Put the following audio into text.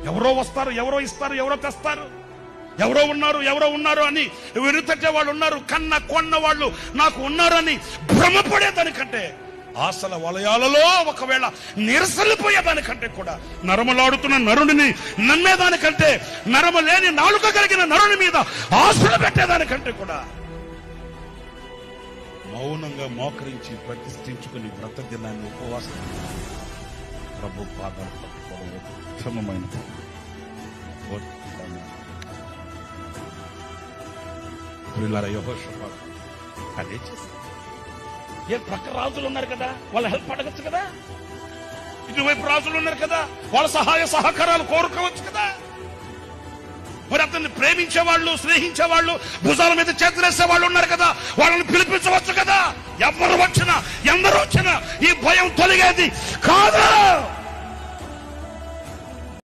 ఎవరో వస్తారు, ఎవరో ఇస్తారు, ఎవరో తెస్తారు, ఎవరో ఉన్నారు అని వెనుతట్టే వాళ్ళు ఉన్నారు, కొన్న వాళ్ళు నాకు ఉన్నారని భ్రమపడేదానికంటే, ఆశల వలయాలలో ఒకవేళ నిరసలిపోయేదానికంటే కూడా, నరమలాడుతున్న నరుడిని నమ్మేదానికంటే, నరమ లేని నాలుక కలిగిన నరుని మీద ఆశలు పెట్టేదానికంటే కూడా మౌనంగా మోకరించి ప్రతిష్ఠించుకుని వ్రతదినాన్ని ఉపవాసం ప్రభు పాదాలు పట్టుకోవడం ఉత్తమమైన యెహోషాపాతు అదే చేశారు. ఏ ప్రక్క రాజులు ఉన్నారు కదా, వాళ్ళ హెల్ప్ అడగచ్చు కదా, ఇటువైపు రాజులు ఉన్నారు కదా, వాళ్ళ సహాయ సహకారాలు కోరుకోవచ్చు కదా. మరి అతన్ని ప్రేమించే వాళ్ళు, స్నేహించే వాళ్ళు, భుజాల మీద చేతులేసే వాళ్ళు ఉన్నారు కదా, వాళ్ళని పిలిపించవచ్చు కదా. ఎవరు వచ్చినా, ఎందరు వచ్చినా ఈ భయం తొలగేది కాదు.